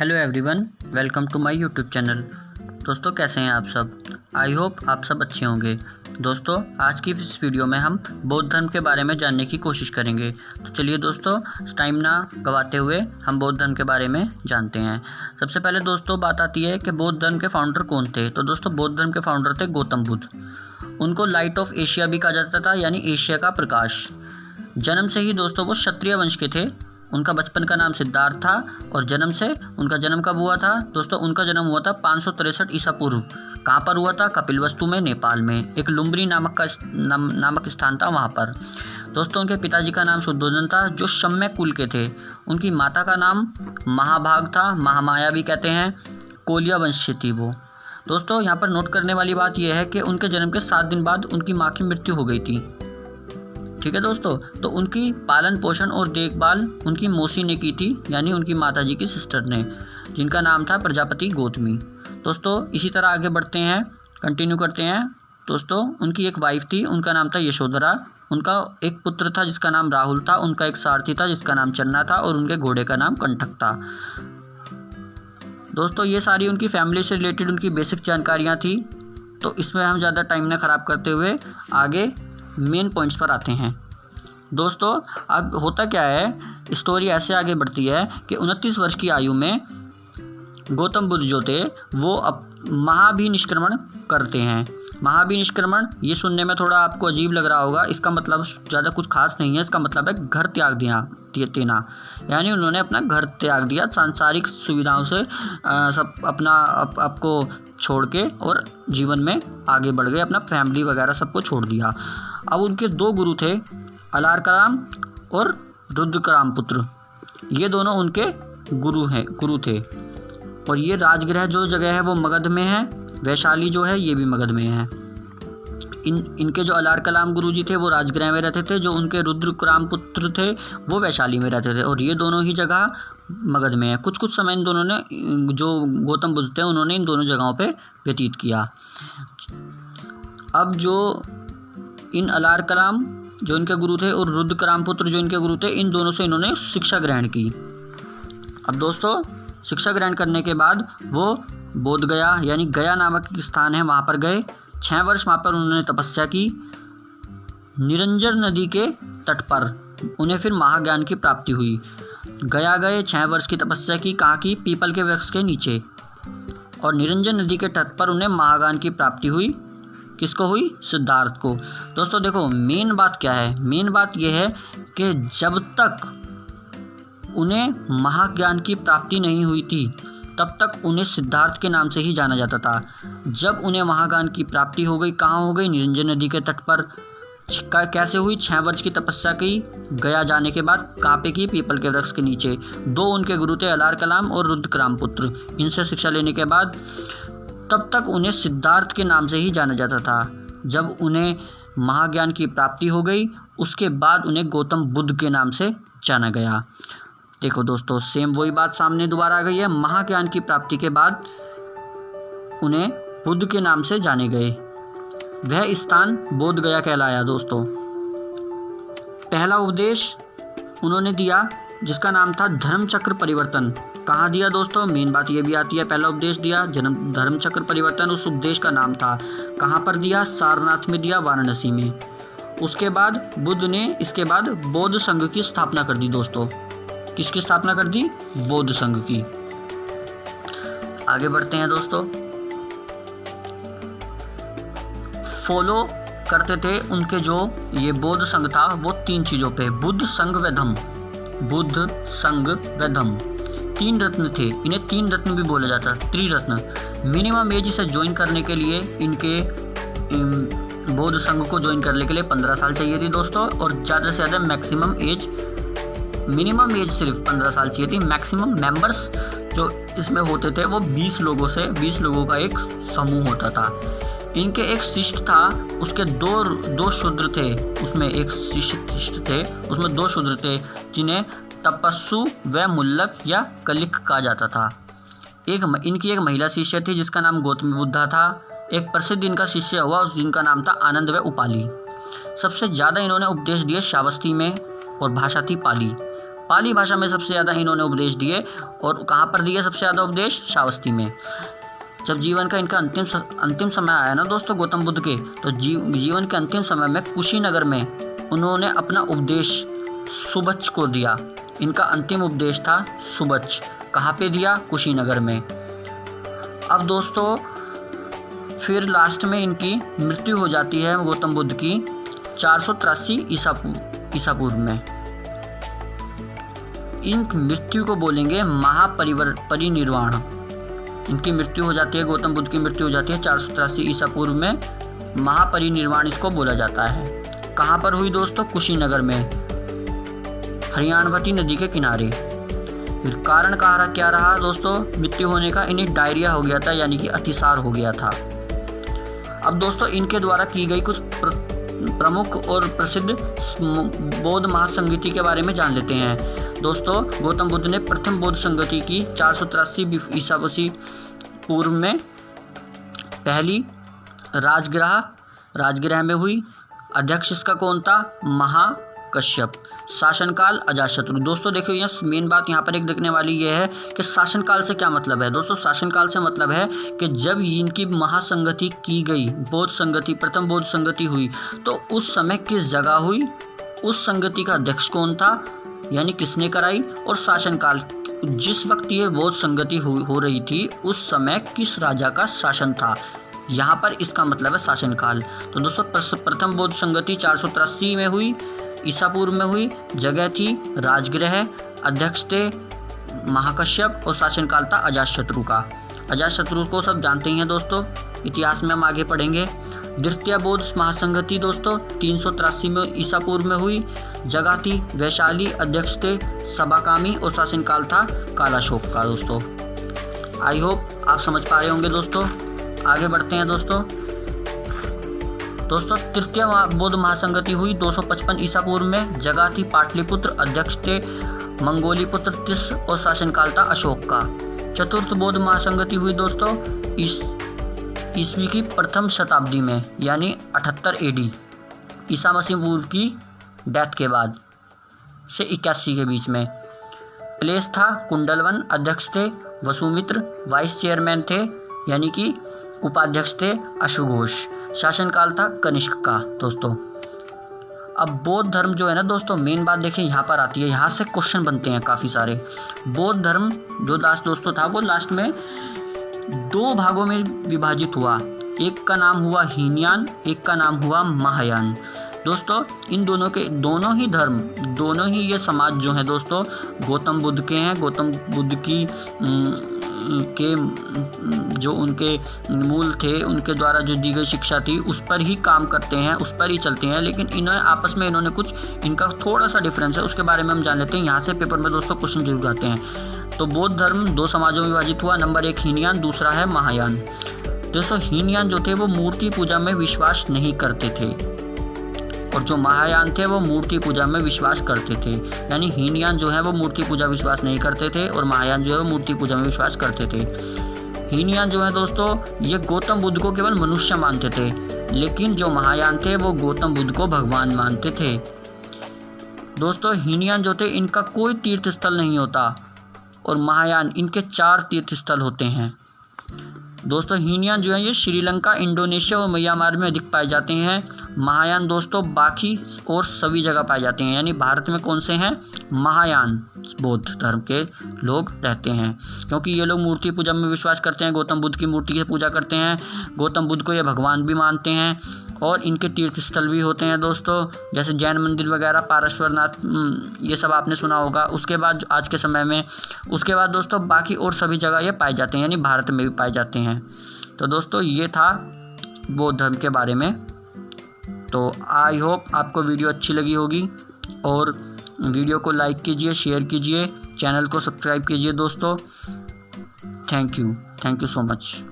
Hello everyone, welcome to my YouTube channel. दोस्तों, कैसे हैं आप सब? आई होप आप सब अच्छे होंगे। दोस्तों, आज की इस वीडियो में हम बौद्ध धर्म के बारे में जानने की कोशिश करेंगे। तो चलिए दोस्तों, टाइम ना गवाते हुए हम बौद्ध धर्म के बारे में जानते हैं। सबसे पहले दोस्तों बात आती है कि बौद्ध धर्म के फाउंडर कौन थे। तो दोस्तों, बौद्ध धर्म के फाउंडर थे गौतम बुद्ध। उनको लाइट ऑफ एशिया भी कहा जाता था, यानी एशिया का प्रकाश। जन्म से ही दोस्तों वो क्षत्रिय वंश के थे। उनका बचपन का नाम सिद्धार्थ था और जन्म से उनका जन्म कब हुआ था दोस्तों? उनका जन्म हुआ था 563 ईसा पूर्व। कहाँ पर हुआ था? कपिलवस्तु में, नेपाल में। एक लुम्बिनी नामक स्थान था वहाँ पर। दोस्तों, उनके पिताजी का नाम शुद्धोधन था, जो शम्य कुल के थे। उनकी माता का नाम महाभाग था, महामाया भी कहते हैं। कोलिया वंश से थी वो। दोस्तों, यहाँ पर नोट करने वाली बात यह है कि उनके जन्म के 7 दिन बाद उनकी माँ की मृत्यु हो गई थी। ठीक है दोस्तों, तो उनकी पालन पोषण और देखभाल उनकी मौसी ने की थी, यानी उनकी माताजी की सिस्टर ने, जिनका नाम था प्रजापति गौतमी। दोस्तों, इसी तरह आगे बढ़ते हैं, कंटिन्यू करते हैं। दोस्तों, उनकी एक वाइफ थी, उनका नाम था यशोधरा। उनका एक पुत्र था जिसका नाम राहुल था। उनका एक सारथी था जिसका नाम चन्ना था और उनके घोड़े का नाम कंटक था। दोस्तों, ये सारी उनकी फैमिली से रिलेटेड उनकी बेसिक जानकारियाँ थी। तो इसमें हम ज़्यादा टाइम न ख़राब करते हुए आगे मेन पॉइंट्स पर आते हैं। दोस्तों, अब होता क्या है, स्टोरी ऐसे आगे बढ़ती है कि 29 वर्ष की आयु में गौतम बुद्ध जो थे वो अब महाभिनिष्क्रमण करते हैं। महाभिनिष्क्रमण, ये सुनने में थोड़ा आपको अजीब लग रहा होगा। इसका मतलब ज़्यादा कुछ खास नहीं है। इसका मतलब है घर त्याग देना, यानी उन्होंने अपना घर त्याग दिया, सांसारिक सुविधाओं से सब अपना आपको छोड़ के और जीवन में आगे बढ़ गए, अपना फैमिली वगैरह सबको छोड़ दिया। अब उनके 2 गुरु थे, अलारकलाम और रुद्रकराम पुत्र। ये दोनों उनके गुरु थे। और ये राजगृह जो जगह है वो मगध में है। वैशाली जो है ये भी मगध में है। इनके जो अलारकलाम गुरु जी थे वो राजगृह में रहते थे, जो उनके रुद्रकराम पुत्र थे वो वैशाली में रहते थे। और ये दोनों ही जगह मगध में है। कुछ समय इन दोनों ने, जो गौतम बुद्ध थे, उन्होंने इन दोनों जगहों पे व्यतीत किया। अब जो इन अलारकलाम जो इनके गुरु थे और रुद्रकराम पुत्र जो इनके गुरु थे, इन दोनों से इन्होंने शिक्षा ग्रहण की। अब दोस्तों, शिक्षा ग्रहण करने के बाद वो बोध गया, यानी गया नामक एक स्थान है, वहाँ पर गए। 6 वर्ष वहाँ पर उन्होंने तपस्या की। निरंजन नदी के तट पर उन्हें फिर महाज्ञान की प्राप्ति हुई। गया गए, 6 वर्ष की तपस्या की। कहाँ की? पीपल के वृक्ष के नीचे। और निरंजन नदी के तट पर उन्हें महाज्ञान की प्राप्ति हुई। किसको हुई? सिद्धार्थ को। दोस्तों देखो, मेन बात क्या है? मेन बात यह है कि जब तक उन्हें महाज्ञान की प्राप्ति नहीं हुई थी तब तक उन्हें सिद्धार्थ के नाम से ही जाना जाता था। जब उन्हें महाज्ञान की प्राप्ति हो गई, कहाँ हो गई? निरंजन नदी के तट पर। कैसे हुई? 6 वर्ष की तपस्या की गया जाने के बाद। कहाँ पे की? पीपल के वृक्ष के नीचे। 2 उनके गुरु थे, अलारकलाम और रुद्रकराम पुत्र। इनसे शिक्षा लेने के बाद तब तक उन्हें सिद्धार्थ के नाम से ही जाना जाता था। जब उन्हें महाज्ञान की प्राप्ति हो गई, उसके बाद उन्हें गौतम बुद्ध के नाम से जाना गया। देखो दोस्तों, सेम वही बात सामने दोबारा आ गई है। महाज्ञान की प्राप्ति के बाद उन्हें बुद्ध के नाम से जाने गए। वह स्थान बोध गया कहलाया। दोस्तों, पहला उपदेश उन्होंने दिया जिसका नाम था धर्म चक्र परिवर्तन। कहाँ दिया दोस्तों? मेन बात ये भी आती है। पहला उपदेश दिया धर्म चक्र परिवर्तन, उस उपदेश का नाम था। कहाँ पर दिया? सारनाथ में दिया, वाराणसी में। उसके बाद बुद्ध ने इसके बाद बौद्ध संघ की स्थापना कर दी। दोस्तों, किसकी स्थापना कर दी? बौद्ध संघ की। आगे बढ़ते हैं दोस्तों। फॉलो करते थे उनके जो ये बौद्ध संघ था वो 3 चीज़ों पे, बुद्ध संघ व धम्म। बुद्ध संघ व धम्म 3 रत्न थे। इन्हें 3 रत्न भी बोला जाता है, त्रिरत्न। मिनिमम एज से ज्वाइन करने के लिए इनके बौद्ध संघ को ज्वाइन करने के लिए 15 साल चाहिए थी दोस्तों। और ज़्यादा से ज़्यादा मैक्सिमम एज, मिनिमम एज सिर्फ 15 साल चाहिए थी। मैक्सिमम मेंबर्स जो इसमें होते थे वो 20 लोगों का एक समूह होता था। इनके एक शिष्य था, उसके दो शूद्र थे। उसमें एक शिष्य थे, उसमें 2 शूद्र थे, जिन्हें तपस्सु व मुल्लक या कलिक कहा जाता था। इनकी एक महिला शिष्य थी जिसका नाम गौतमी बुद्धा था। एक प्रसिद्ध इनका शिष्य हुआ जिनका नाम था आनंद व उपाली। सबसे ज़्यादा इन्होंने उपदेश दिए श्रावस्ती में और भाषा थी पाली। पाली भाषा में सबसे ज़्यादा इन्होंने उपदेश दिए। और कहाँ पर दिए सबसे ज़्यादा उपदेश? श्रावस्ती में। जब जीवन का इनका अंतिम समय आया ना दोस्तों गौतम बुद्ध के, तो जीवन के अंतिम समय में कुशीनगर में उन्होंने अपना उपदेश सुबच्च को दिया। इनका अंतिम उपदेश था सुबच्च। कहाँ पे दिया? कुशीनगर में। अब दोस्तों फिर लास्ट में इनकी मृत्यु हो जाती है गौतम बुद्ध की 483 ईसा पूर्व में। इन मृत्यु को बोलेंगे महापरिनिर्वाण। इनकी मृत्यु हो जाती है, गौतम बुद्ध की मृत्यु हो जाती है 483 ईसा पूर्व में। महापरिनिर्वाण इसको बोला जाता है। कहाँ पर हुई दोस्तों? कुशीनगर में, हरियाणवती नदी के किनारे। फिर कारण क्या रहा दोस्तों मृत्यु होने का? इन्हें डायरिया हो गया था, यानी कि अतिसार हो गया था। अब दोस्तों इनके द्वारा की गई कुछ प्रमुख और प्रसिद्ध बौद्ध महासंगति के बारे में जान लेते हैं। दोस्तों गौतम बुद्ध ने प्रथम बौद्ध संगति की 483 ईसा पूर्व में पहली राजगृह में हुई। अध्यक्ष इसका कौन था? महाकश्यप। शासनकाल अजातशत्रु। दोस्तों देखिए यहाँ मेन बात यहाँ पर एक देखने वाली ये है कि शासनकाल से क्या मतलब है। दोस्तों शासनकाल से मतलब है कि जब इनकी महासंगति की गई, बौद्ध संगति, प्रथम बौद्ध संगति हुई, तो उस समय किस जगह हुई, उस संगति का अध्यक्ष कौन था, यानी किसने कराई, और शासनकाल जिस वक्त ये बौद्ध संगति हो रही थी उस समय किस राजा का शासन था। यहाँ पर इसका मतलब है शासनकाल। तो दोस्तों प्रथम बौद्ध संगति 483 में हुई, ईसा पूर्व में हुई। जगह थी राजगृह, अध्यक्ष थे महाकश्यप और शासनकाल था अजातशत्रु का। अजातशत्रु को सब जानते ही हैं दोस्तों, इतिहास में हम आगे पढ़ेंगे। द्वितीय बौद्ध महासंगति दोस्तों 383 में ईसा पूर्व में हुई। जगह थी वैशाली, अध्यक्ष थे सबाकामी और शासनकाल था कालाशोक का। दोस्तों आई होप आप समझ पा रहे होंगे दोस्तों। आगे बढ़ते हैं दोस्तों। तृतीय बौद्ध महासंगति हुई 255 ईसा पूर्व में। जगह थी पाटलिपुत्र, अध्यक्ष थे मंगोली पुत्र तिस और शासनकाल था अशोक का। चतुर्थ बौद्ध महासंगति हुई दोस्तों ईस्वी की प्रथम शताब्दी में, यानी 78 AD, ईसा मसीह पूर्व की डेथ के बाद से 81 के बीच में। प्लेस था कुंडलवन, अध्यक्ष थे वसुमित्र, वाइस चेयरमैन थे यानी कि उपाध्यक्ष थे अश्वघोष। शासनकाल था कनिष्क का। दोस्तों अब बौद्ध धर्म जो है ना दोस्तों, मेन बात देखिए यहाँ पर आती है, यहाँ से क्वेश्चन बनते हैं काफ़ी सारे। बौद्ध धर्म जो दोस्तों था वो लास्ट में 2 भागों में विभाजित हुआ। एक का नाम हुआ हीनयान, एक का नाम हुआ महायान। दोस्तों इन दोनों ही धर्म, दोनों ही ये समाज जो है दोस्तों गौतम बुद्ध के हैं। गौतम बुद्ध की के जो उनके मूल थे, उनके द्वारा जो दी गई शिक्षा थी उस पर ही काम करते हैं, उस पर ही चलते हैं। लेकिन इन्होंने कुछ इनका थोड़ा सा डिफरेंस है, उसके बारे में हम जान लेते हैं। यहाँ से पेपर में दोस्तों क्वेश्चन जरूर आते हैं। तो बौद्ध धर्म 2 समाजों में विभाजित हुआ। नंबर 1 हीनयान, दूसरा है महायान। दोस्तों हीनयान जो थे वो मूर्ति पूजा में विश्वास नहीं करते थे और जो महायान थे वो मूर्ति पूजा में विश्वास करते थे। यानी हीनयान जो है वो मूर्ति पूजा विश्वास नहीं करते थे और महायान जो है वो मूर्ति पूजा में विश्वास करते थे। हीनयान जो है दोस्तों ये गौतम बुद्ध को केवल मनुष्य मानते थे, लेकिन जो महायान थे वो गौतम बुद्ध को भगवान मानते थे। दोस्तों हीनयान जो थे इनका कोई तीर्थ स्थल नहीं होता और महायान इनके 4 तीर्थ स्थल होते हैं। दोस्तों हीनयान जो है ये श्रीलंका, इंडोनेशिया और म्यांमार में अधिक पाए जाते हैं। महायान दोस्तों बाकी और सभी जगह पाए जाते हैं। यानी भारत में कौन से हैं? महायान बौद्ध धर्म के लोग रहते हैं, क्योंकि ये लोग मूर्ति पूजा में विश्वास करते हैं, गौतम बुद्ध की मूर्ति की पूजा करते हैं, गौतम बुद्ध को ये भगवान भी मानते हैं और इनके तीर्थ स्थल भी होते हैं दोस्तों, जैसे जैन मंदिर वगैरह, पारश्वरनाथ, ये सब आपने सुना होगा। उसके बाद आज के समय में उसके बाद दोस्तों बाकी और सभी जगह ये पाए जाते हैं, यानी भारत में भी पाए जाते हैं। तो दोस्तों ये था बौद्ध धर्म के बारे में। तो आई होप आपको वीडियो अच्छी लगी होगी और वीडियो को लाइक कीजिए, शेयर कीजिए, चैनल को सब्सक्राइब कीजिए दोस्तों। Thank you so much.